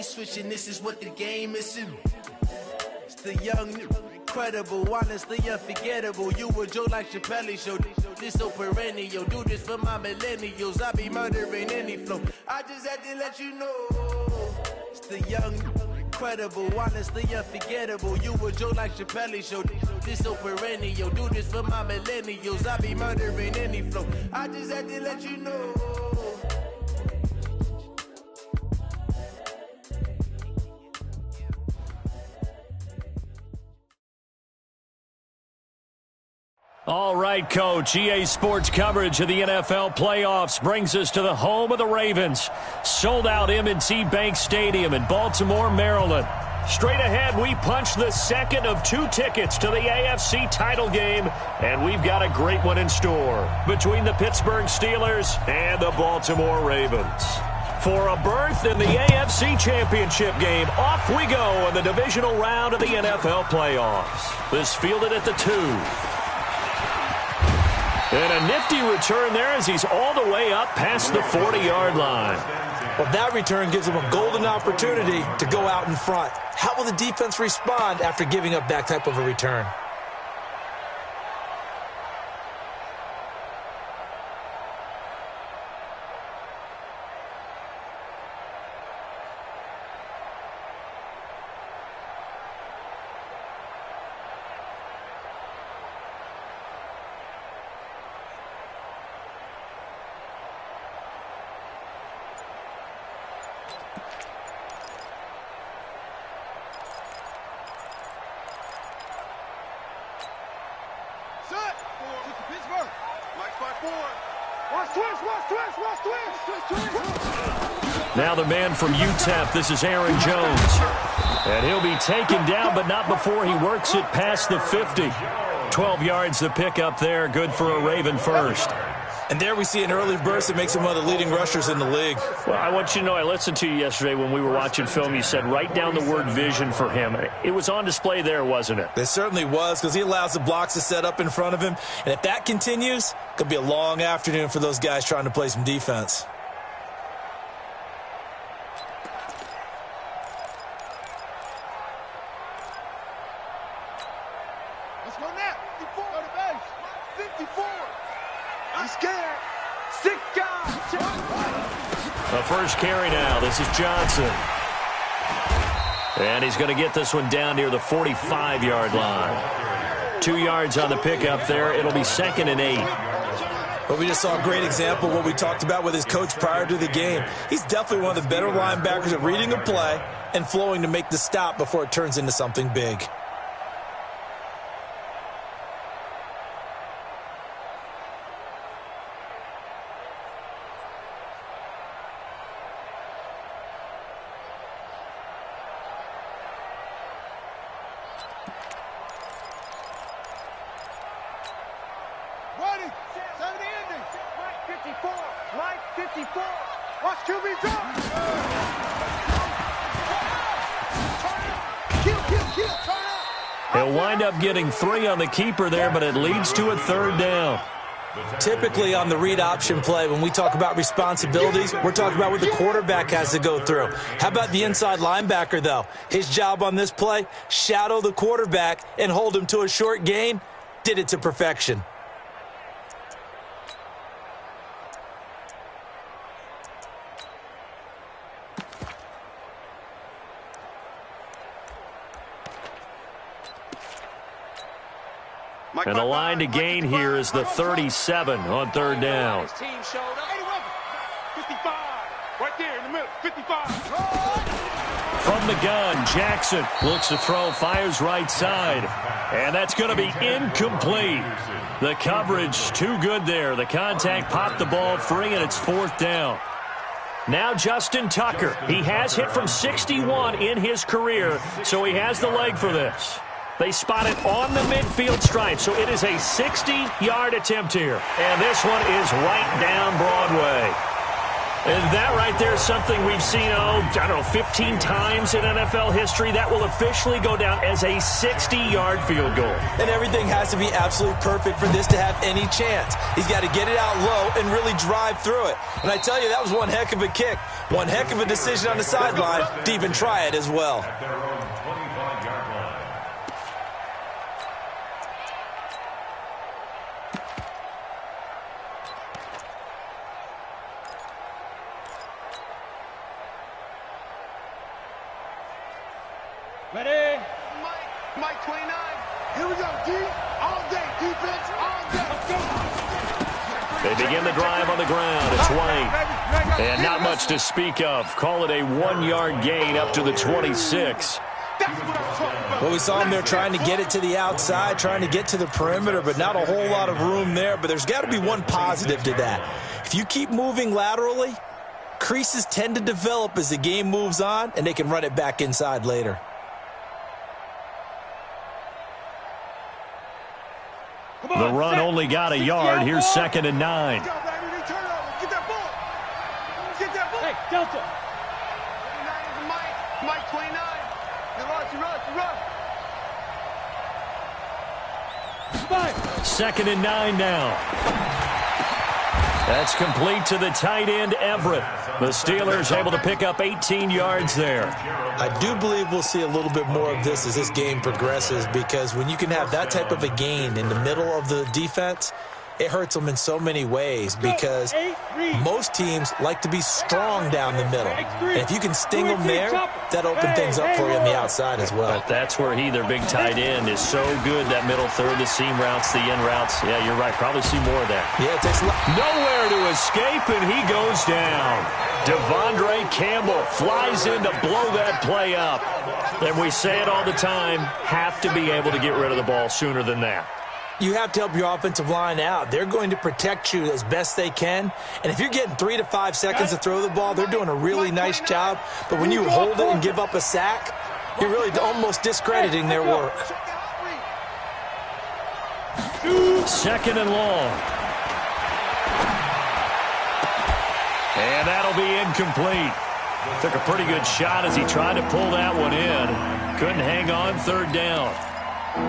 switching, this is what the game is in. It's the young, incredible, honestly unforgettable. You a Joe like Chappelle show. This so perennial. Do this for my millennials. I be murdering any flow. I just had to let you know. It's the young, incredible, honestly unforgettable. You a Joe like Chappelle show. This so perennial. Do this for my millennials. I be murdering any flow. I just had to let you know. All right, Coach. EA Sports coverage of the NFL playoffs brings us to the home of the Ravens. Sold-out M&T Bank Stadium in Baltimore, Maryland. Straight ahead, we punch the second of 2 tickets to the AFC title game, and we've got a great one in store between the Pittsburgh Steelers and the Baltimore Ravens. For a berth in the AFC Championship game, off we go in the divisional round of the NFL playoffs. This fielded at the 2. And a nifty return there as he's all the way up past the 40-yard line. Well, that return gives him a golden opportunity to go out in front. How will the defense respond after giving up that type of a return? Now the man from UTEP, this is Aaron Jones. And he'll be taken down, but not before he works it past the 50. 12 yards the pickup there, good for a Raven first. And there we see an early burst that makes him one of the leading rushers in the league. Well, I want you to know, I listened to you yesterday when we were watching film. You said write down the word vision for him. It was on display there, wasn't it? It certainly was, because he allows the blocks to set up in front of him. And if that continues, it could be a long afternoon for those guys trying to play some defense. Let's go now. 54. Go to base. 54. I'm scared. 6 guys. The first carry now. This is Johnson. And he's going to get this one down near the 45-yard line. 2 yards on the pickup there. It'll be 2nd and 8. But we just saw a great example of what we talked about with his coach prior to the game. He's definitely one of the better linebackers at reading a play and flowing to make the stop before it turns into something big. He'll wind up getting 3 on the keeper there, but it leads to a 3rd down. Typically on the read option play, when we talk about responsibilities, we're talking about what the quarterback has to go through. How about the inside linebacker, though? His job on this play, shadow the quarterback and hold him to a short gain. Did it to perfection. And the line to gain here is the 37 on 3rd down. From the gun, Jackson looks to throw, fires right side. And that's going to be incomplete. The coverage too good there. The contact popped the ball free, and it's 4th down. Now Justin Tucker. He has hit from 61 in his career, so he has the leg for this. They spot it on the midfield stripe, so it is a 60-yard attempt here. And this one is right down Broadway. And that right there is something we've seen, 15 times in NFL history. That will officially go down as a 60-yard field goal. And everything has to be absolutely perfect for this to have any chance. He's got to get it out low and really drive through it. And I tell you, that was one heck of a kick. One heck of a decision on the sideline to even try it as well. Ready? Mike 29. Here we go, D. All day. Defense, all day. Let's go. They begin the drive on the ground. It's White. And not much to speak of. Call it a 1-yard gain up to the 26. Well, we saw him there trying to get it to the outside, trying to get to the perimeter, but not a whole lot of room there. But there's got to be one positive to that. If you keep moving laterally, creases tend to develop as the game moves on, and they can run it back inside later. The run only got a yard. Here's 2nd and 9. Get that ball. Get that ball. Hey, Delta. Mike 29. He runs. 2nd and 9 now. That's complete to the tight end, Everett. The Steelers able to pick up 18 yards there. I do believe we'll see a little bit more of this as this game progresses, because when you can have that type of a gain in the middle of the defense, it hurts them in so many ways, because most teams like to be strong down the middle. And if you can sting them there, that opens things up for you on the outside as well. But that's where their big tight end, is so good, that middle third, the seam routes, the in routes. Yeah, you're right. Probably see more of that. Yeah, it takes a lot. Nowhere to escape, and he goes down. Devondre Campbell flies in to blow that play up. And we say it all the time, have to be able to get rid of the ball sooner than that. You have to help your offensive line out. They're going to protect you as best they can. And if you're getting 3 to 5 seconds to throw the ball, they're doing a really nice job. But when you hold it and give up a sack, you're really almost discrediting their work. 2nd and long. And that'll be incomplete. Took a pretty good shot as he tried to pull that one in. Couldn't hang on 3rd down.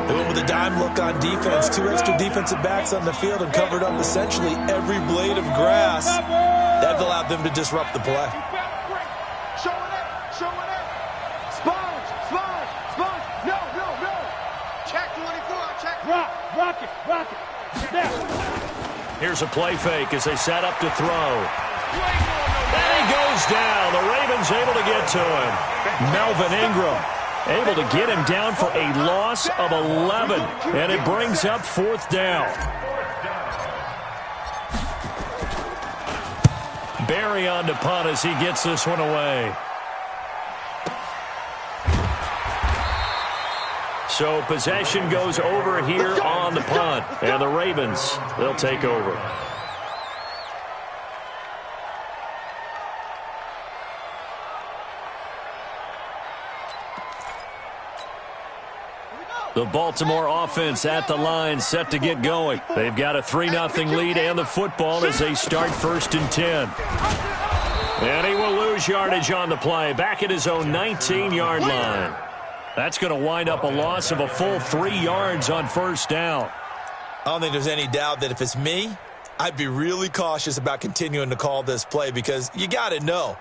They went with a dime look on defense. 2 extra defensive backs on the field and covered up essentially every blade of grass. That allowed them to disrupt the play. Showing it. Sponge. No. Check 24. Check. Rock it. Down. Here's a play fake as they set up to throw. And he goes down. The Ravens able to get to him. Melvin Ingram able to get him down for a loss of 11. And it brings up 4th down. Barry on to punt as he gets this one away. So possession goes over here on the punt. And the Ravens, they'll take over. The Baltimore offense at the line, set to get going. They've got a 3-0 lead and the football as they start 1st and 10. And he will lose yardage on the play, back at his own 19-yard line. That's going to wind up a loss of a full 3 yards on 1st down. I don't think there's any doubt that if it's me, I'd be really cautious about continuing to call this play, because you got to know,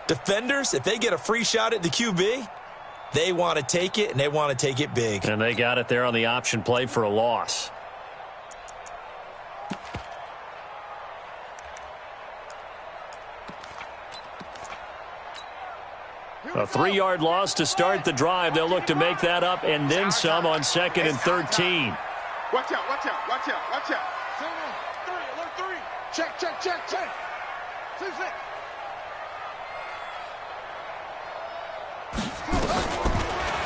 defenders, if they get a free shot at the QB, they want to take it, and they want to take it big. And they got it there on the option play for a loss. A 3-yard loss to start the drive. They'll look to make that up and then some on 2nd and 13. Watch out. 3. Check. 6.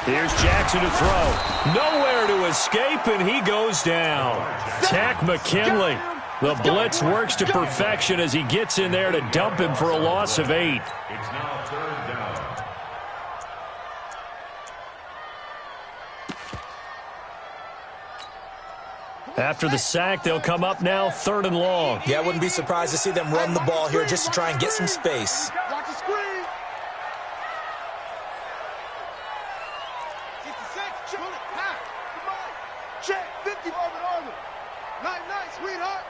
Here's Jackson to throw. Nowhere to escape, and he goes down. Tack McKinley. The blitz works to perfection as he gets in there to dump him for a loss of 8. It's now 3rd down. After the sack, they'll come up now 3rd and long. Yeah, I wouldn't be surprised to see them run the ball here just to try and get some space. Watch the screen. 66, pull it, pass. Come on. Check, 50, Armin. Night, sweetheart.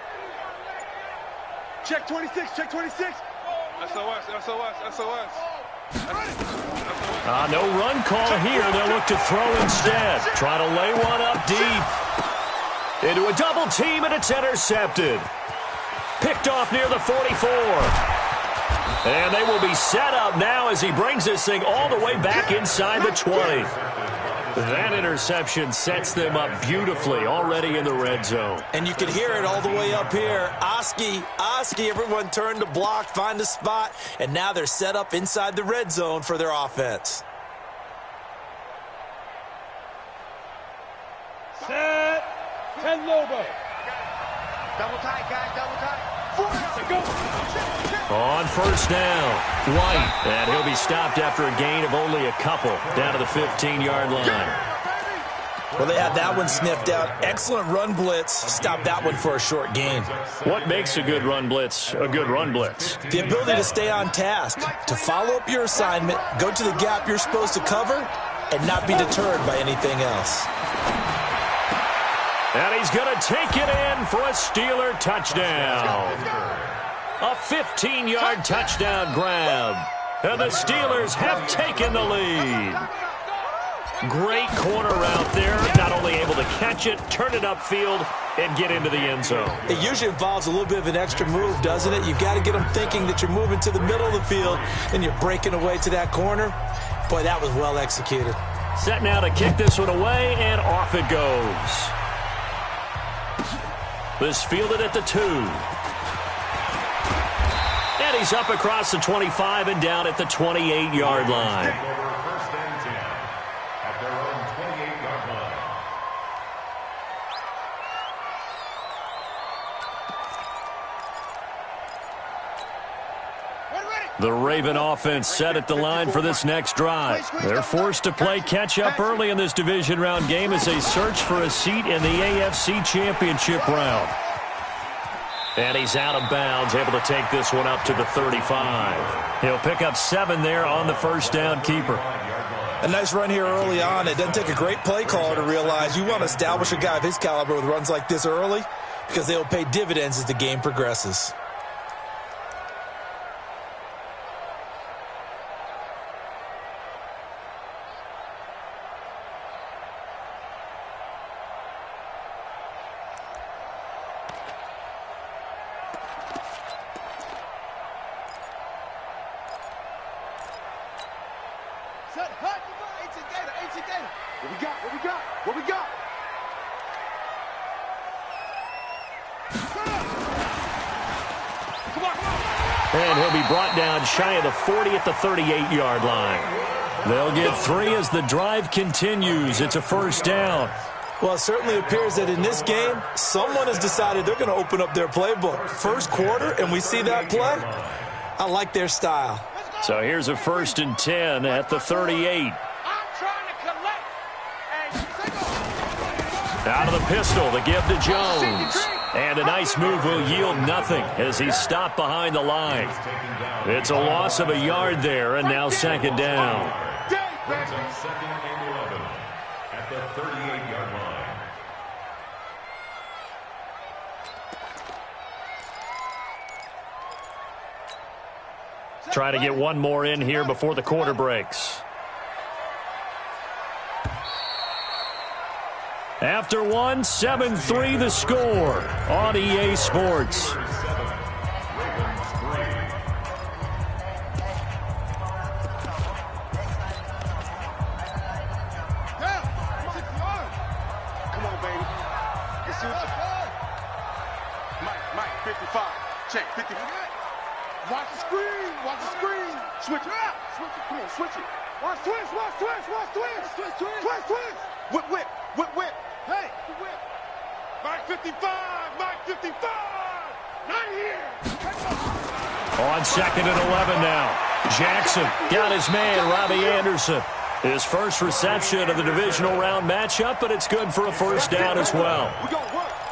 Check 26, check 26. SOS. No run call here. They'll look to throw instead. Try to lay one up deep. Into a double team, and it's intercepted. Picked off near the 44. And they will be set up now as he brings this thing all the way back inside the 20. That interception sets them up beautifully already in the red zone. And you can hear it all the way up here. Oski, everyone turned to block, find a spot, and now they're set up inside the red zone for their offense. Set. 10 Lobo. Double tight, guys, double tight. 4 On first down, White. And he'll be stopped after a gain of only a couple down to the 15-yard line. Well, they had that one sniffed out. Excellent run blitz. Stop that one for a short gain. What makes a good run blitz a good run blitz? The ability to stay on task, to follow up your assignment, go to the gap you're supposed to cover, and not be deterred by anything else. And he's going to take it in for a Steeler touchdown. A 15-yard touchdown grab. And the Steelers have taken the lead. Great corner out there. Not only able to catch it, turn it upfield, and get into the end zone. It usually involves a little bit of an extra move, doesn't it? You've got to get them thinking that you're moving to the middle of the field and you're breaking away to that corner. Boy, that was well executed. Set now to kick this one away, and off it goes. This fielded at the 2. And he's up across the 25 and down at the 28-yard line. First and 10 at their own 28-yard line. The Raven offense set at the line for this next drive. They're forced to play catch-up early in this division round game as they search for a seat in the AFC Championship round. And he's out of bounds, able to take this one up to the 35. He'll pick up 7 there on the first down keeper. A nice run here early on. It doesn't take a great play caller to realize you want to establish a guy of his caliber with runs like this early because they will pay dividends as the game progresses. What we got? And he'll be brought down shy of the 40 at the 38-yard line. They'll get 3 as the drive continues. It's a first down. Well, it certainly appears that in this game, someone has decided they're going to open up their playbook. First quarter, and we see that play. I like their style. So here's a 1st and 10 at the 38. Out of the pistol, the give to Jones. And a nice move will yield nothing as he's stopped behind the line. It's a loss of a yard there, and now 2nd down. Brings up 2nd and 11 at the 38-yard line. Try to get one more in here before the quarter breaks. After one, 7-3 the score on EA Sports. Come on, baby. Let's see what Mike, 55. Check, 55. Watch the screen. Switch it. Come on, switch it. Watch twist. Whip. Hey, whip. Mike 55. Not here. On 2nd and 11 now. Jackson got his man, Robbie Anderson. His first reception of the divisional round matchup, but it's good for a first down as well.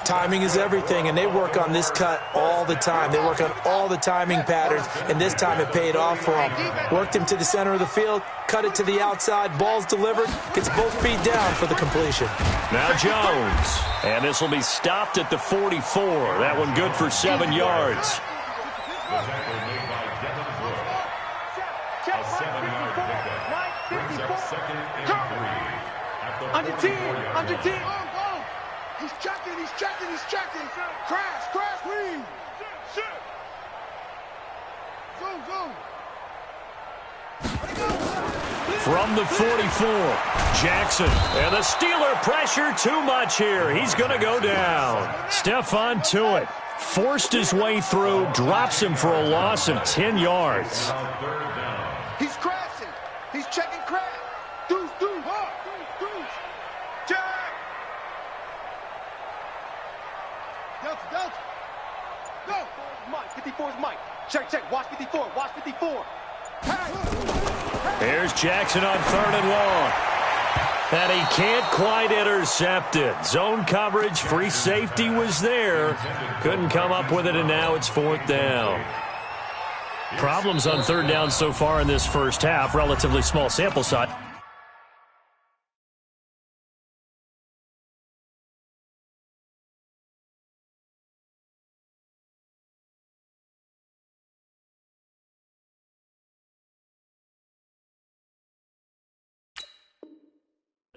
Timing is everything, and they work on this cut all the time. They work on all the timing patterns, and this time it paid off for him. Worked him to the center of the field, cut it to the outside, ball's delivered, gets both feet down for the completion. Now Jones, and this will be stopped at the 44. That one good for 7 yards. The tackle made by Devin Wood. A 7-yard pickup brings up 2nd and 3 at the 44-yard line. He's checking, he's checking, he's checking. Crash, crash, leave. Zoom, zoom. From the 44, Jackson. And the Steeler pressure too much here. He's going to go down. Stephon Tuitt forced his way through, drops him for a loss of 10 yards. He's crashing. He's checking crash. Deuce, deuce, deuce. Check. Delta, Delta. Go. Mike, 54 is Mike. Check, check. Watch 54. Watch 54. Here's Jackson on 3rd and long. And he can't quite intercept it. Zone coverage, free safety was there. Couldn't come up with it, and now it's 4th down. Problems on 3rd down so far in this first half. Relatively small sample size.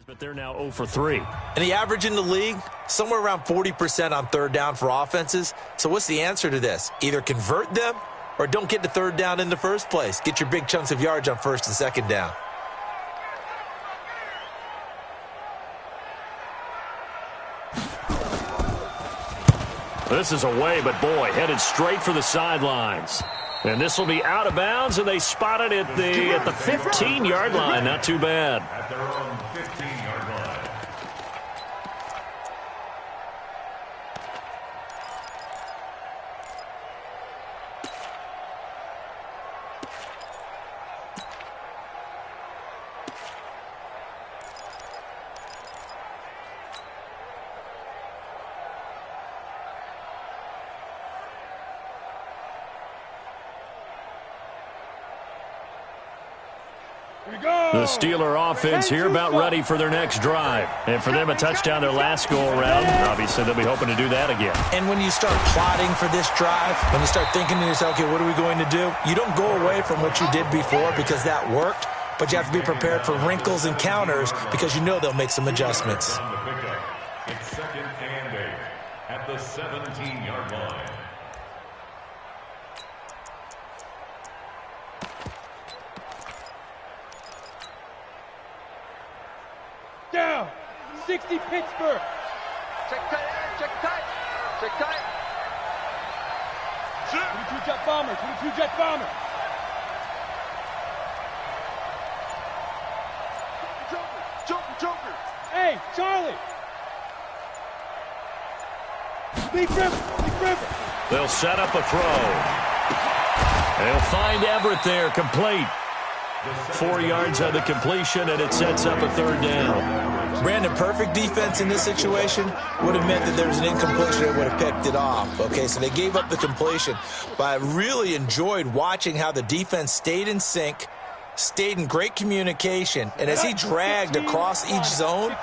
But they're now 0 for 3. And the average in the league, somewhere around 40% on 3rd down for offenses. So what's the answer to this? Either convert them or don't get to 3rd down in the first place. Get your big chunks of yards on 1st and 2nd down. This is away, but boy, headed straight for the sidelines. And this will be out of bounds, and they spot it at the 15-yard line. Not too bad. At their own 15-yard line. The Steeler offense here about ready for their next drive. And for them, a touchdown their last go-around. Obviously, they'll be hoping to do that again. And when you start plotting for this drive, when you start thinking to yourself, okay, what are we going to do? You don't go away from what you did before because that worked, but you have to be prepared for wrinkles and counters because you know they'll make some adjustments. On the pickup, it's 2nd and 8 at the 17-yard line. Down. 60 Pittsburgh. Check tight, check tight, check tight. 22 Jet Bomber, 22 Jet Bomber. Joker, Joker. Hey, Charlie. Big River. They'll set up a throw. They'll find Everett there, complete. 4 yards on the completion, and it sets up a 3rd down. Brandon, perfect defense in this situation would have meant that there was an incompletion that would have picked it off. Okay, so they gave up the completion. But I really enjoyed watching how the defense stayed in sync, stayed in great communication, and as he dragged across each zone,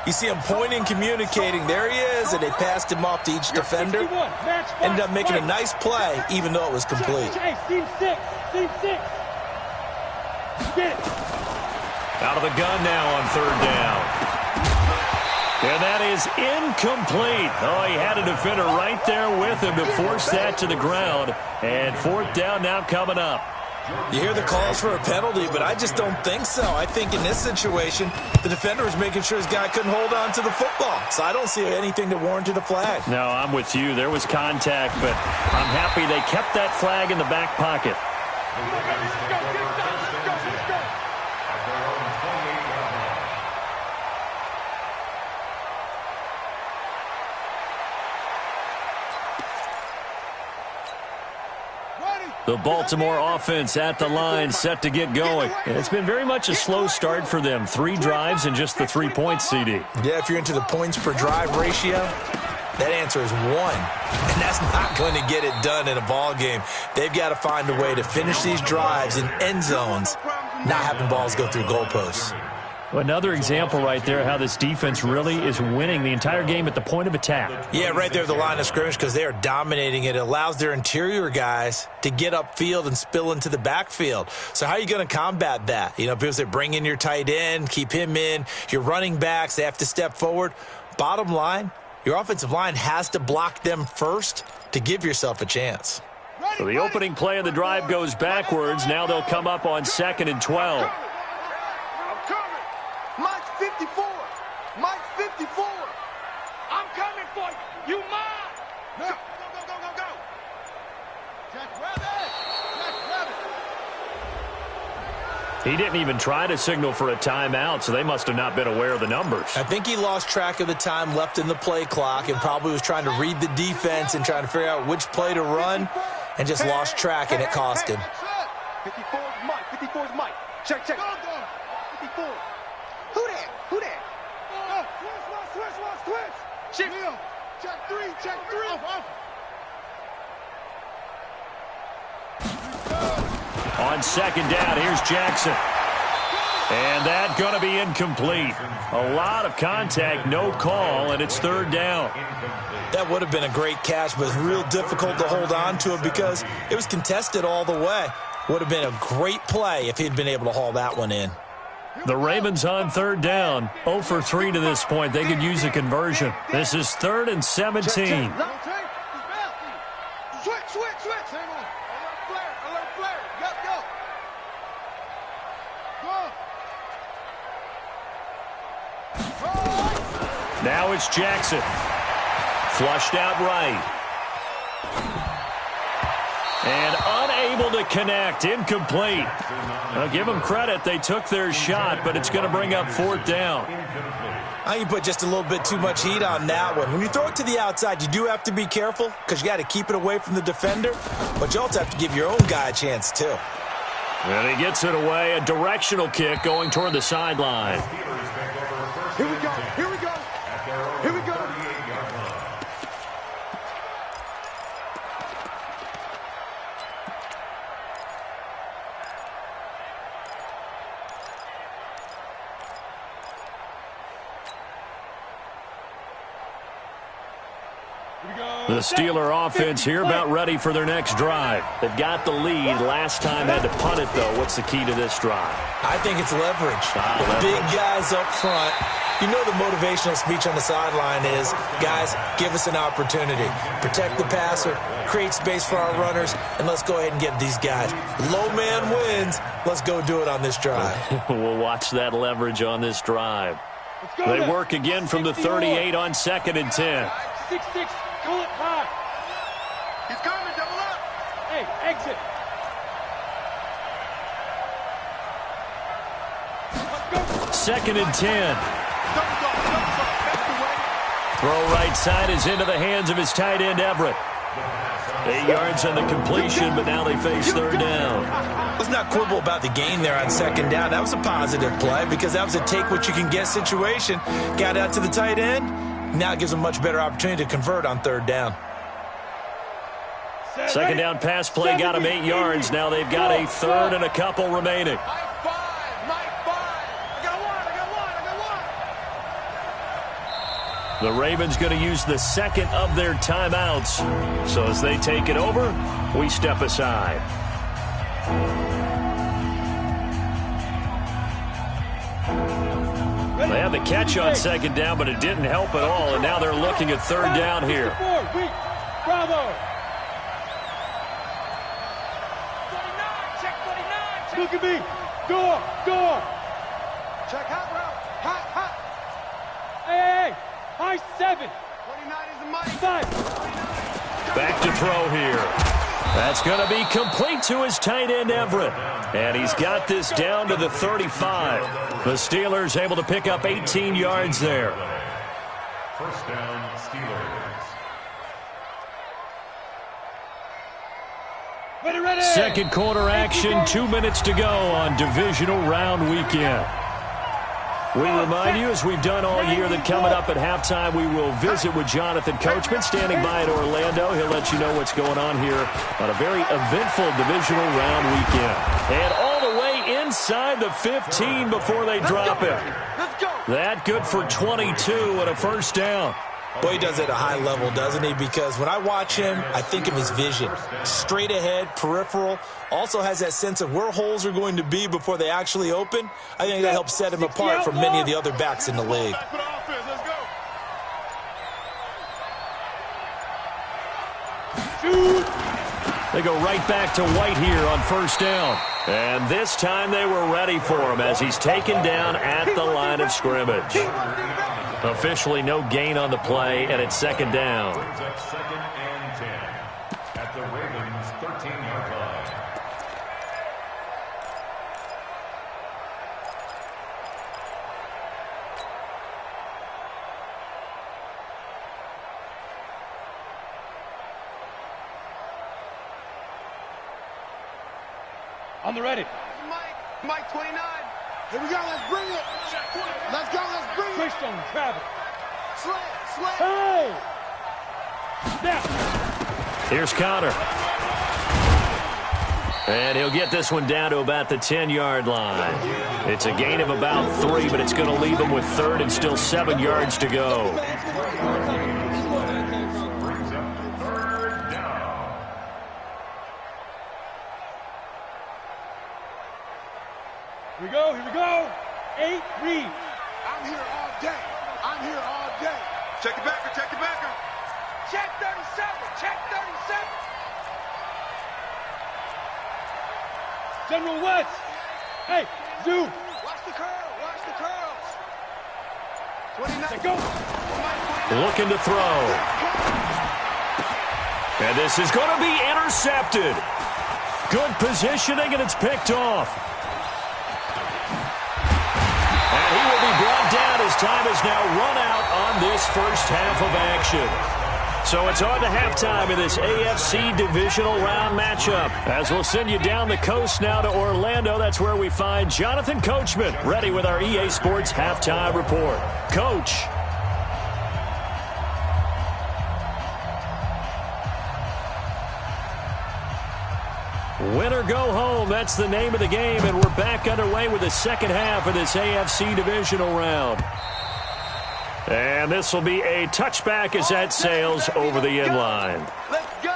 you see him pointing, communicating. There he is, and they passed him off to each defender. Ended up making a nice play, even though it was complete. Team 6. Get it. Out of the gun now on 3rd down. And that is incomplete. Oh, he had a defender right there with him to force that to the ground. And 4th down now coming up. You hear the calls for a penalty, but I just don't think so. I think in this situation, the defender was making sure his guy couldn't hold on to the football. So I don't see anything that warranted a flag. No, I'm with you. There was contact, but I'm happy they kept that flag in the back pocket. The Baltimore offense at the line, set to get going. And it's been very much a slow start for them. 3 drives and just the 3 points, CD. Yeah, if you're into the points per drive ratio, That answer is 1. And that's not going to get it done in a ball game. They've got to find a way to finish these drives in end zones, not having balls go through goalposts. Well, another example right there how this defense really is winning the entire game at the point of attack. Yeah, right there at the line of scrimmage because they are dominating it. It allows their interior guys to get upfield and spill into the backfield. So how are you going to combat that? You know, because they bring in your tight end, keep him in. Your running backs, they have to step forward. Bottom line, your offensive line has to block them first to give yourself a chance. So the opening play of the drive goes backwards. Now they'll come up on 2nd and 12. Mike's 54. Mike's 54. I'm coming for you. You mine. Go, go, go, go, go, go. Jack Rabbit. Jack Rabbit. He didn't even try to signal for a timeout, so they must have not been aware of the numbers. I think he lost track of the time left in the play clock and probably was trying to read the defense and trying to figure out which play to run and just lost track, and it cost him. 54 is Mike. 54 is Mike. Check, check. 54. Who that? Who that? Switch. Shift. Check 3. On 2nd down, here's Jackson. And that's going to be incomplete. A lot of contact, no call, and it's 3rd down. That would have been a great catch, but it's real difficult to hold on to it because it was contested all the way. Would have been a great play if he'd been able to haul that one in. The Ravens on 3rd down, 0 for 3 to this point. They could use a conversion. This is 3rd and 17. Switch. Alert flare. Go. Now it's Jackson. Flushed out right. And unable to connect. Incomplete. I'll give them credit. They took their shot, but it's going to bring up 4th down. I think you put just a little bit too much heat on that one. When you throw it to the outside, you do have to be careful because you got to keep it away from the defender, but you also have to give your own guy a chance too. And he gets it away. A directional kick going toward the sideline. Here we go. The Steeler offense here about ready for their next drive. They've got the lead. Last time had to punt it, though. What's the key to this drive? I think it's leverage. The big guys up front. You know the motivational speech on the sideline is, guys, give us an opportunity. Protect the passer, create space for our runners, and let's go ahead and get these guys. Low man wins. Let's go do it on this drive. We'll watch that leverage on this drive. They work again from the 38 on 2nd and 10. 6-6. Pull it high. He's coming, double up. Hey, exit. Let's go. 2nd and 10. Throw right side is into the hands of his tight end, Everett. 8 yards on the completion, but now they face 3rd down. Let's not quibble about the gain there on 2nd down. That was a positive play because that was a take-what-you-can-get situation. Got out to the tight end. Now it gives them a much better opportunity to convert on 3rd down. 2nd down pass play got them 8 yards. Now they've got a 3rd and a couple remaining. The Ravens going to use the 2nd of their timeouts. So as they take it over, we step aside. They had the catch on 2nd down, but it didn't help at all, and now they're looking at 3rd down here. Bravo. Look at me. Go. Check hot route. Hot. Hey. High 7. 29 is the money. 5. Back to throw here. That's going to be complete to his tight end, Everett. And he's got this down to the 35. The Steelers able to pick up 18 yards there. 1st down, Steelers. Ready. 2nd quarter action, 2 minutes to go on divisional round weekend. We remind you, as we've done all year, that coming up at halftime, we will visit with Jonathan Coachman standing by in Orlando. He'll let you know what's going on here on a very eventful divisional round weekend. And all the way inside the 15 before they drop it. That good for 22 and a first down. Well, he does it at a high level, doesn't he? Because when I watch him, I think of his vision. Straight ahead, peripheral. Also has that sense of where holes are going to be before they actually open. I think that helps set him apart from many of the other backs in the league. They go right back to White here on first down. And this time they were ready for him as he's taken down at the line of scrimmage. Officially no gain on the play, and it's second down. Brings up second and 10 at the Ravens' 13-yard line. On the ready. Mike 29. Here we go. Let's bring it. Let's go. Let's bring it. Christian Travis. Slant. Hey! Snap. Here's Connor. And he'll get this one down to about the 10-yard line. It's a gain of about 3, but it's going to leave him with third and still 7 yards to go. Brings up third down. Here we go. 8 read. I'm here all day. Check the backer. Check 37. General West. Hey, Zoo. Watch the curls. 29. Let go. Looking to throw. And this is going to be intercepted. Good positioning, and it's picked off. And he will be brought down as time is now run out on this first half of action. So it's on to halftime in this AFC divisional round matchup. As we'll send you down the coast now to Orlando, that's where we find Jonathan Coachman, ready with our EA Sports halftime report. Coach. Win or go home, that's the name of the game, and we're back underway with the second half of this AFC divisional round. And this will be a touchback as that sails over the end line. Let's go.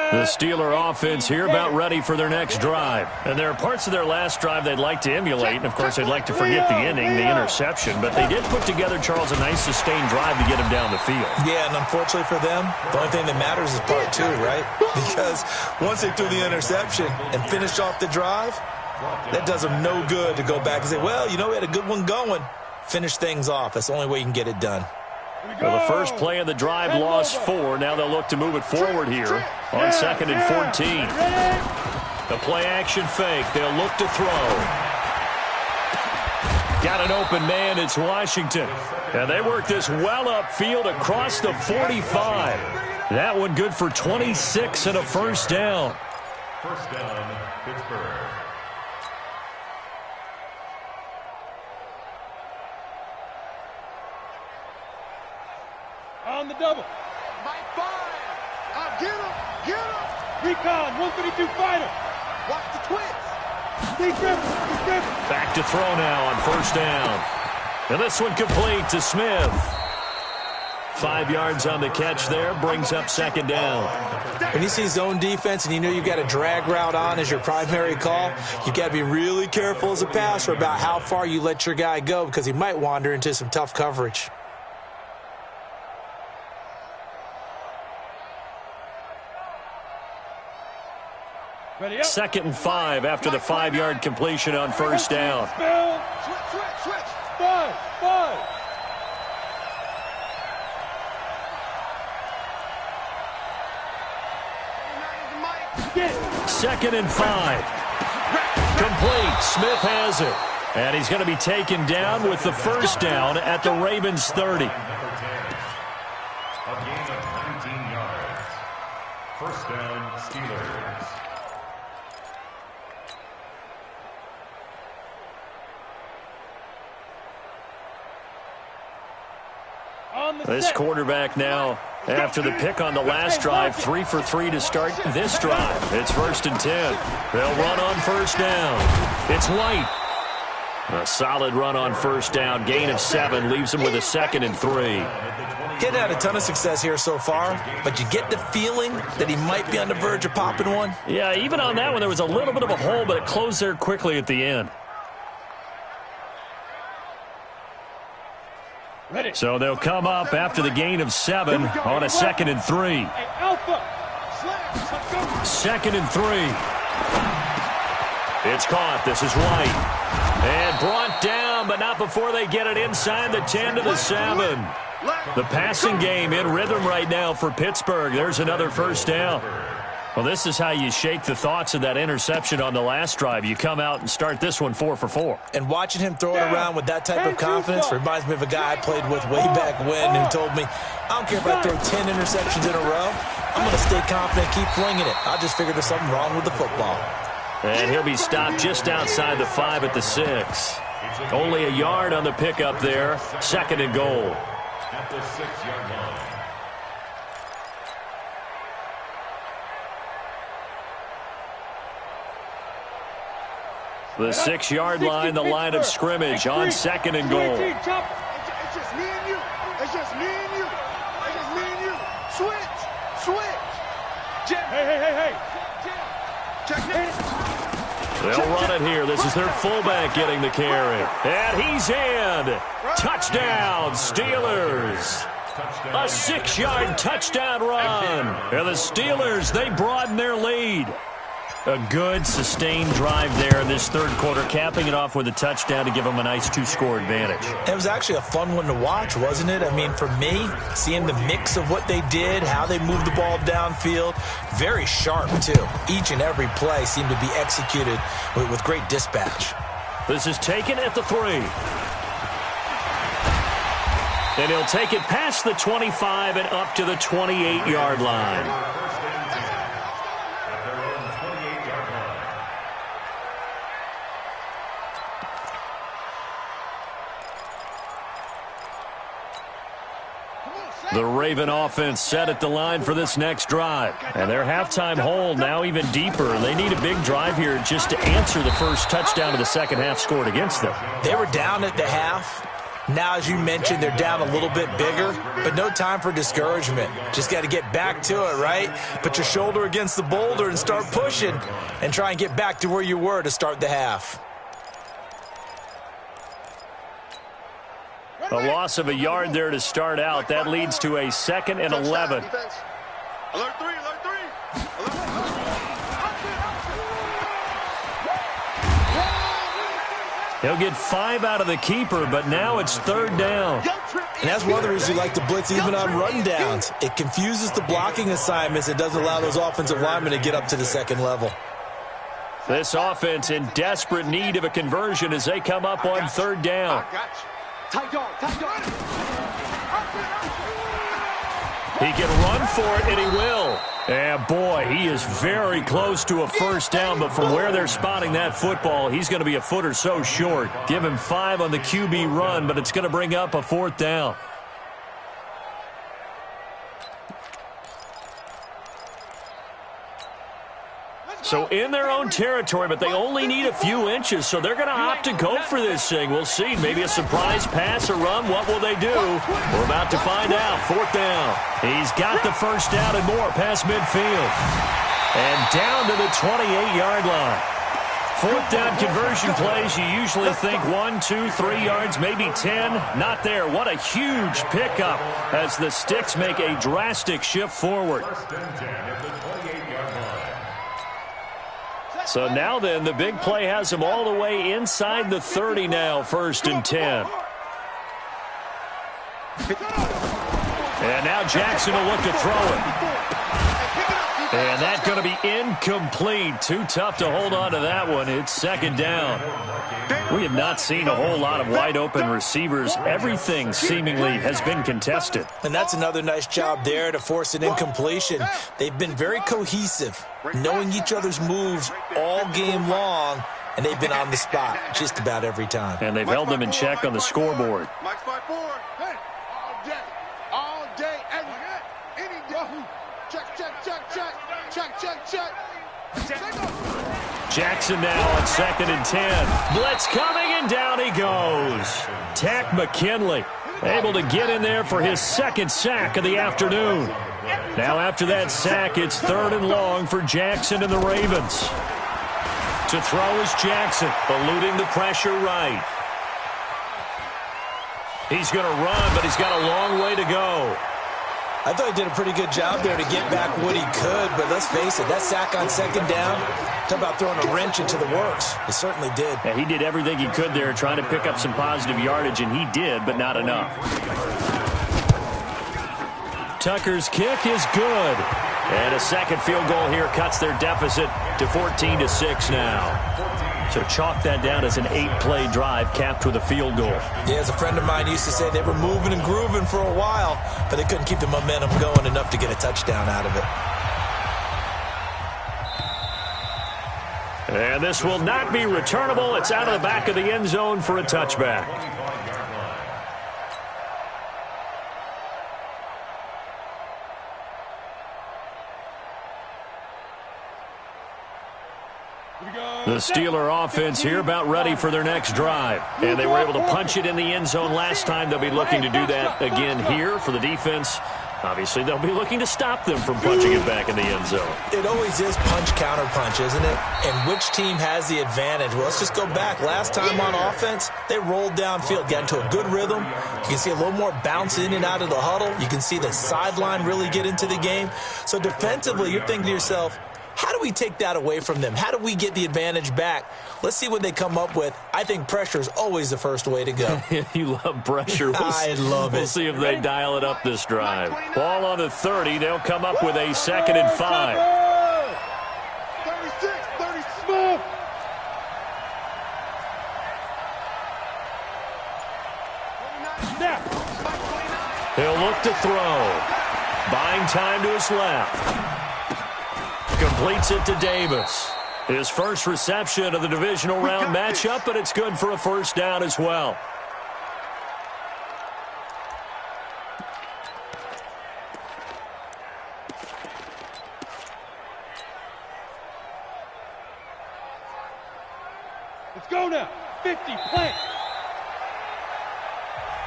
The Steeler offense here about ready for their next drive. And there are parts of their last drive they'd like to emulate, and of course they'd like to forget the inning, the interception. But they did put together, Charles, a nice sustained drive to get him down the field. Yeah, and unfortunately for them, the only thing that matters is part 2, right? Because once they threw the interception and finished off the drive, that does them no good to go back and say, well, you know, we had a good one going. Finish things off. That's the only way you can get it done. Well, the first play of the drive lost 4. Now they'll look to move it forward here on 2nd and 14. The play action fake. They'll look to throw. Got an open man. It's Washington. And they work this well upfield across the 45. That one good for 26 and a first down. First down, Pittsburgh. On the double. Mike 5. Get him. Recon, 152 fighter. Watch the twist. Stay driven. Back to throw now on first down. And this one complete to Smith. 5 yards on the catch there, brings up second down. When you see zone defense and you know you've got a drag route on as your primary call, you got to be really careful as a passer about how far you let your guy go because he might wander into some tough coverage. Ready up. 2nd and 5 after the 5-yard completion on first down. Switch. 5. 2nd and 5. Complete. Smith has it. And he's going to be taken down with the first down at the Ravens 30. A gain of 19 yards. First down, Steelers. This quarterback now, after the pick on the last drive, 3 for 3 to start this drive. It's 1st and 10. They'll run on first down. It's White. A solid run on first down. Gain of 7 leaves him with a 2nd and 3. Getting had a ton of success here so far, but you get the feeling that he might be on the verge of popping one. Yeah, even on that one, there was a little bit of a hole, but it closed there quickly at the end. So they'll come up after the gain of 7 on a 2nd and 3. 2nd and 3. It's caught. This is White. And brought down, but not before they get it inside the 10 to the 7. The passing game in rhythm right now for Pittsburgh. There's another first down. Well, this is how you shake the thoughts of that interception on the last drive. You come out and start this one 4 for 4. And watching him throw it around with that type of confidence reminds me of a guy I played with way back when who told me, I don't care if I throw 10 interceptions in a row. I'm going to stay confident, keep flinging it. I just figured there's something wrong with the football. And he'll be stopped just outside the 5 at the 6. Only a yard on the pickup there. 2nd and goal. At the 6-yard line. The 6-yard line, the line of scrimmage on 2nd and goal. It's just me and you. It's just me and you. It's just me and you. Switch. Hey. Check it. They'll run it here. This is their fullback getting the carry. And he's in. Touchdown, Steelers. A 6-yard touchdown run. And the Steelers, they broaden their lead. A good, sustained drive there in this third quarter, capping it off with a touchdown to give them a nice 2-score advantage. It was actually a fun one to watch, wasn't it? I mean, for me, seeing the mix of what they did, how they moved the ball downfield, very sharp, too. Each and every play seemed to be executed with great dispatch. This is taken at the 3. And he'll take it past the 25 and up to the 28-yard line. The Raven offense set at the line for this next drive. And their halftime hole now even deeper. They need a big drive here just to answer the first touchdown of the second half scored against them. They were down at the half. Now, as you mentioned, they're down a little bit bigger, but no time for discouragement. Just got to get back to it, right? Put your shoulder against the boulder and start pushing and try and get back to where you were to start the half. A loss of a yard there to start out. That leads to a 2nd and 11. Alert 3, alert 3. He'll get 5 out of the keeper, but now it's 3rd down. And that's one of the reasons you like to blitz even on run downs. It confuses the blocking assignments. It doesn't allow those offensive linemen to get up to the second level. This offense in desperate need of a conversion as they come up on 3rd down. Tight dog. He can run for it, and he will. And, boy, he is very close to a first down, but from where they're spotting that football, he's going to be a foot or so short. Give him 5 on the QB run, but it's going to bring up a 4th down. So in their own territory, but they only need a few inches, so they're going to opt to go for this thing. We'll see. Maybe a surprise pass or run. What will they do? We're about to find out. 4th down. He's got the first down and more past midfield. And down to the 28-yard line. 4th down conversion plays, you usually think 1, 2, 3 yards, maybe 10. Not there. What a huge pickup as the Sticks make a drastic shift forward. So now then, the big play has them all the way inside the 30 now, 1st and 10. And now Jackson will look to throw it. And that's going to be incomplete. Too tough to hold on to that one. It's second down. We have not seen a whole lot of wide-open receivers. Everything seemingly has been contested. And that's another nice job there to force an incompletion. They've been very cohesive, knowing each other's moves all game long, and they've been on the spot just about every time. And they've held them in check on the scoreboard. Mike's 5-4. Hey, all day, any day. Check. Jackson now on 2nd and 10. Blitz coming, and down he goes. Tack McKinley able to get in there for his second sack of the afternoon. Now after that sack, it's 3rd and long for Jackson and the Ravens. To throw is Jackson, eluding the pressure right. He's going to run, but he's got a long way to go. I thought he did a pretty good job there to get back what he could, but let's face it, that sack on 2nd down, talk about throwing a wrench into the works. It certainly did. Yeah, he did everything he could there trying to pick up some positive yardage, and he did, but not enough. Tucker's kick is good. And a second field goal here cuts their deficit to 14-6 now. So chalk that down as an 8-play drive capped with a field goal. Yeah, as a friend of mine used to say, they were moving and grooving for a while, but they couldn't keep the momentum going enough to get a touchdown out of it. And this will not be returnable. It's out of the back of the end zone for a touchback. The Steeler offense here about ready for their next drive. And they were able to punch it in the end zone last time. They'll be looking to do that again here for the defense. Obviously, they'll be looking to stop them from punching it back in the end zone. It always is punch-counter-punch, isn't it? And which team has the advantage? Well, let's just go back. Last time on offense, they rolled downfield, got into a good rhythm. You can see a little more bounce in and out of the huddle. You can see the sideline really get into the game. So defensively, you're thinking to yourself, how do we take that away from them? How do we get the advantage back? Let's see what they come up with. I think pressure is always the first way to go. You love pressure. I love it. We'll see if they dial it up this drive. Ball on the 30. They'll come up with a 2nd and 5. 36, 30, smooth. He'll look to throw. Buying time to his left. Completes it to Davis. His first reception of the divisional round matchup, but it's good for a first down as well. Let's go now. 50, plant.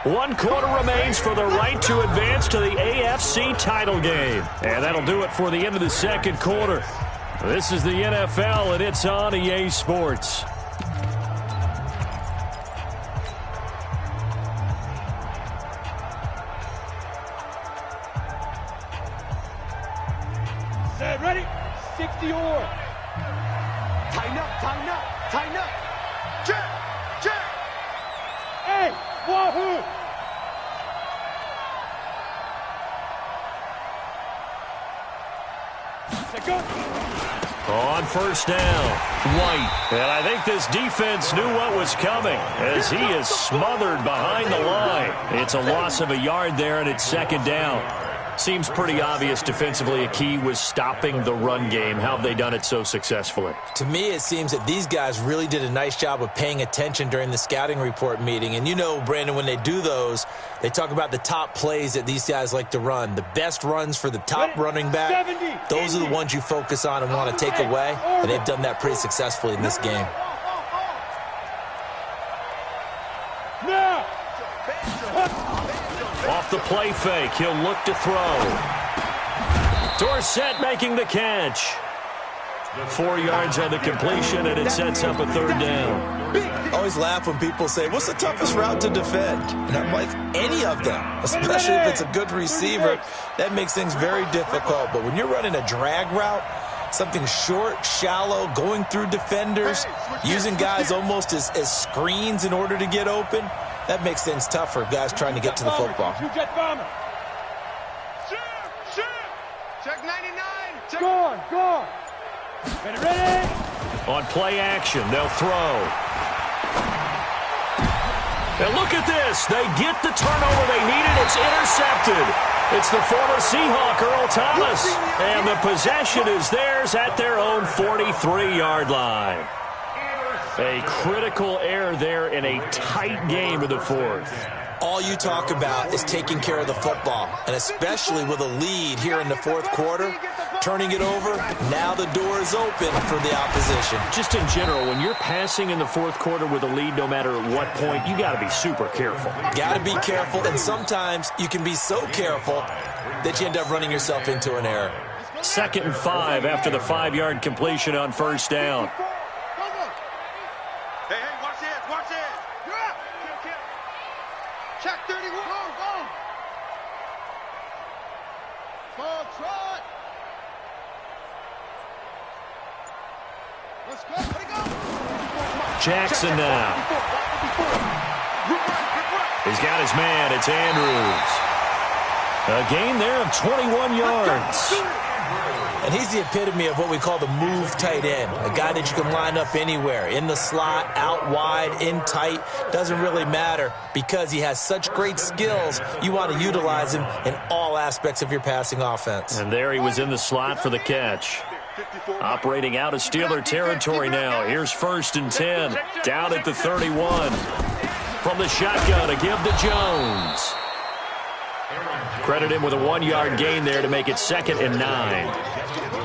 1 quarter remains for the right to advance to the AFC title game. And that'll do it for the end of the second quarter. This is the NFL, and it's on EA Sports. Set, ready? 60 or. Tighten up. Check. Hey, wahoo! Set, go. On first down, White. And I think this defense knew what was coming as he is smothered behind the line. It's a loss of a yard there, and it's 2nd down. Seems pretty obvious defensively a key was stopping the run game. How have they done it so successfully? To me, it seems that these guys really did a nice job of paying attention during the scouting report meeting. And you know, Brandon, when they do those, they talk about the top plays that these guys like to run. The best runs for the top running back, those are the ones you focus on and want to take away. And they've done that pretty successfully in this game. Now. Off the play fake, he'll look to throw. Dorsett making the catch. 4 yards on the completion, and it sets up a 3rd down. I always laugh when people say, what's the toughest route to defend? And I'm like, any of them, especially if it's a good receiver. That makes things very difficult. But when you're running a drag route, something short, shallow, going through defenders, using guys almost as screens in order to get open, that makes things tough for guys trying to get to the football. Check 99. Check. Go. Ready. On play action, they'll throw. And look at this. They get the turnover they needed. It's intercepted. It's the former Seahawk, Earl Thomas. And the possession is theirs at their own 43-yard line. A critical error there in a tight game of the fourth. All you talk about is taking care of the football, and especially with a lead here in the fourth quarter, turning it over, now the door is open for the opposition. Just in general, when you're passing in the fourth quarter with a lead, no matter at what point, you got to be super careful. Got to be careful, and sometimes you can be so careful that you end up running yourself into an error. 2nd and 5 after the 5-yard completion on first down. Hey, watch this. You're up. Check 31. Go. Ball trot. Let's go. Let it go. Jackson now. He's got his man. It's Andrews. A gain there of 21 yards. And he's the epitome of what we call the move tight end, a guy that you can line up anywhere, in the slot, out wide, in tight, doesn't really matter because he has such great skills. You want to utilize him in all aspects of your passing offense. And there he was in the slot for the catch. Operating out of Steeler territory now. Here's 1st and 10, down at the 31. From the shotgun, a give to Jones. Credit him with a 1-yard gain there to make it 2nd and 9.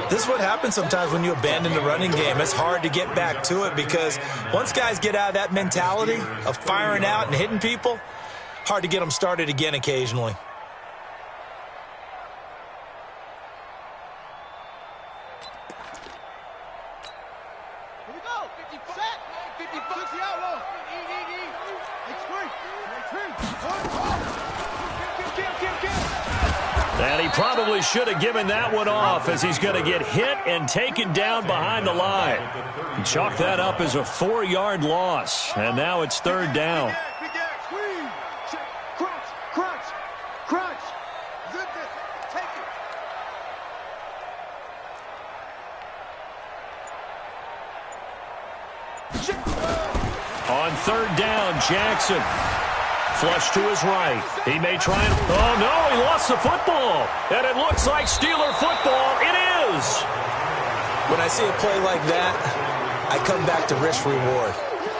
This is what happens sometimes when you abandon the running game. It's hard to get back to it because once guys get out of that mentality of firing out and hitting people, hard to get them started again occasionally. Here we go. 50 set. 50 bucks the outlaw. And he probably should have given that one off as he's going to get hit and taken down behind the line. Chalk that up as a 4-yard loss, and now it's 3rd down. Crunch. Zip this. Take it. On 3rd down, Jackson. Flush to his right. He may try and... Oh, no, he lost the football. And it looks like Steeler football. It is. When I see a play like that, I come back to risk-reward.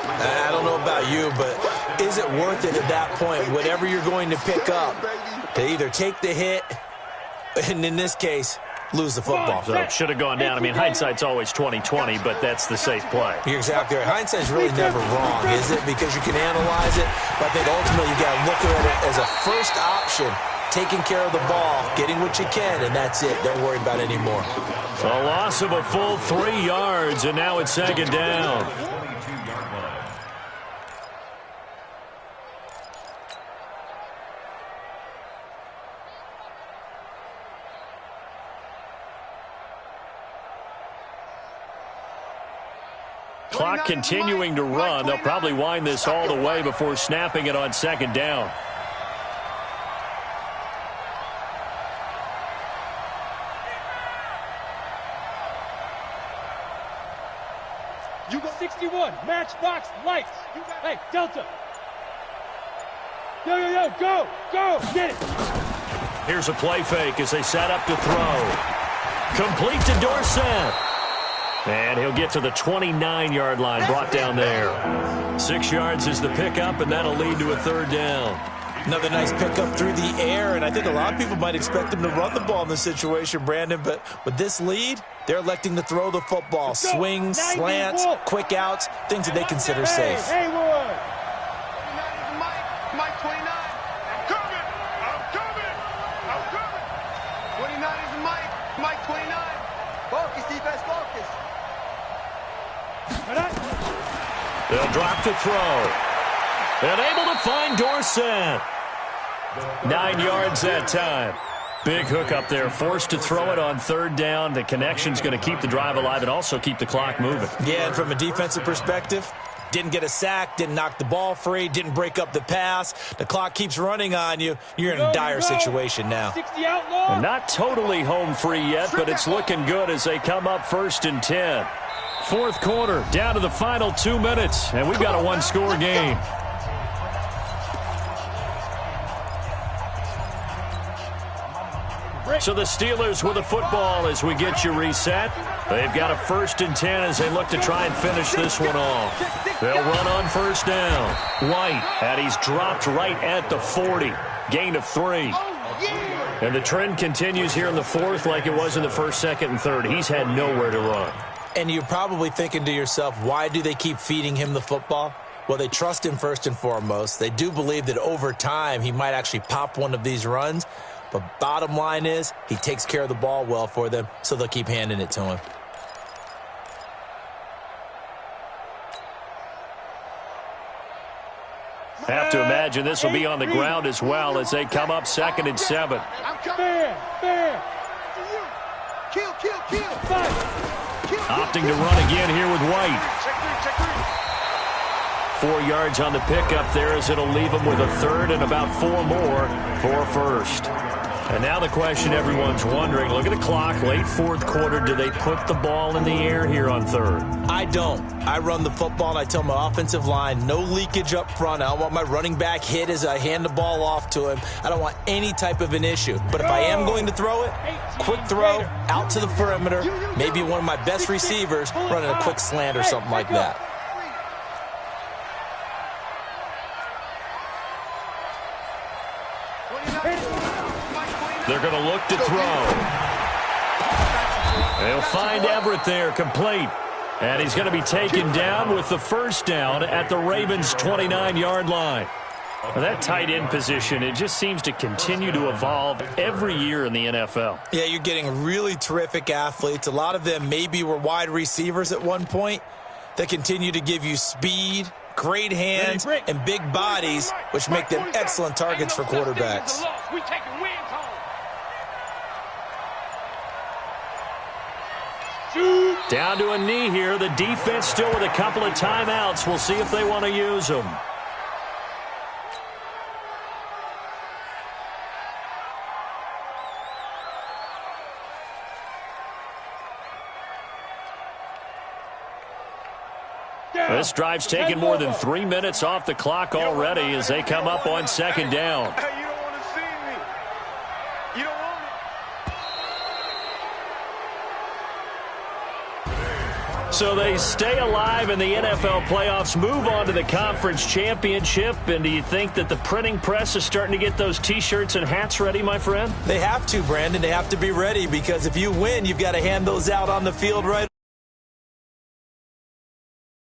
I don't know about you, but is it worth it at that point, whatever you're going to pick up, to either take the hit, and in this case, lose the football? So it should have gone down. I mean, hindsight's always 20/20, but that's the safe play. You're exactly right. Hindsight's really never wrong, is it? Because you can analyze it, but I think ultimately you got to look at it as a first option, taking care of the ball, getting what you can, and that's it. Don't worry about it anymore. A loss of a full 3 yards, and now it's 2nd down. Clock continuing to run. They'll probably wind this all the way before snapping it on 2nd down. You got 61. Matchbox lights. Hey, Delta. Yo, go. Get it. Here's a play fake as they set up to throw. Complete to Dorsett. And he'll get to the 29-yard line, brought down there. 6 yards is the pickup, and that'll lead to a 3rd down. Another nice pickup through the air, and I think a lot of people might expect him to run the ball in this situation, Brandon, but with this lead, they're electing to throw the football. Swings, slants, quick outs, things that they consider safe. Hey, Wood. Mike 29. I'm coming. 29 is Mike 29. Focus, defense, focus. They'll drop to throw. And able to find Dorsett. 9 yards that time. Big hook up there. Forced to throw it on 3rd down. The connection's going to keep the drive alive and also keep the clock moving. Yeah, and from a defensive perspective, Didn't get a sack, didn't knock the ball free, didn't break up the pass. The clock keeps running on you. You're in a dire situation now. 60 outlaw. Not totally home free yet, but it's looking good as they come up 1st and 10. Fourth quarter, down to the final 2 minutes, and we've got a one-score game. So the Steelers with the football as we get you reset. They've got a 1st and 10 as they look to try and finish this one off. They'll run on 1st down. White, and he's dropped right at the 40. Gain of 3. And the trend continues here in the 4th like it was in the 1st, 2nd, and 3rd. He's had nowhere to run. And you're probably thinking to yourself, why do they keep feeding him the football? Well, they trust him first and foremost. They do believe that over time he might actually pop one of these runs. But bottom line is he takes care of the ball well for them, so they'll keep handing it to him. Have to imagine this will be on the ground as well as they come up 2nd and 7. Fair. Kill. Opting to run again here with White. 4 yards on the pickup there as it'll leave him with a 3rd and about 4 more for 1st. And now the question everyone's wondering, look at the clock, late 4th quarter, do they put the ball in the air here on 3rd? I don't. I run the football, and I tell my offensive line, no leakage up front. I don't want my running back hit as I hand the ball off to him. I don't want any type of an issue. But if I am going to throw it, quick throw, out to the perimeter, maybe one of my best receivers running a quick slant or something like that. They're going to look to throw. They'll find Everett there, complete. And he's going to be taken down with the 1st down at the Ravens' 29-yard line. Well, that tight end position, it just seems to continue to evolve every year in the NFL. Yeah, you're getting really terrific athletes. A lot of them maybe were wide receivers at one point. They continue to give you speed, great hands, and big bodies, which make them excellent targets for quarterbacks. Down to a knee here. The defense still with a couple of timeouts. We'll see if they want to use them. This drive's taken more than 3 minutes off the clock already as they come up on 2nd down. Hey, you don't want to see me. You don't want me. So they stay alive in the NFL playoffs, move on to the conference championship. And do you think that the printing press is starting to get those T-shirts and hats ready, my friend? They have to, Brandon. They have to be ready because if you win, you've got to hand those out on the field right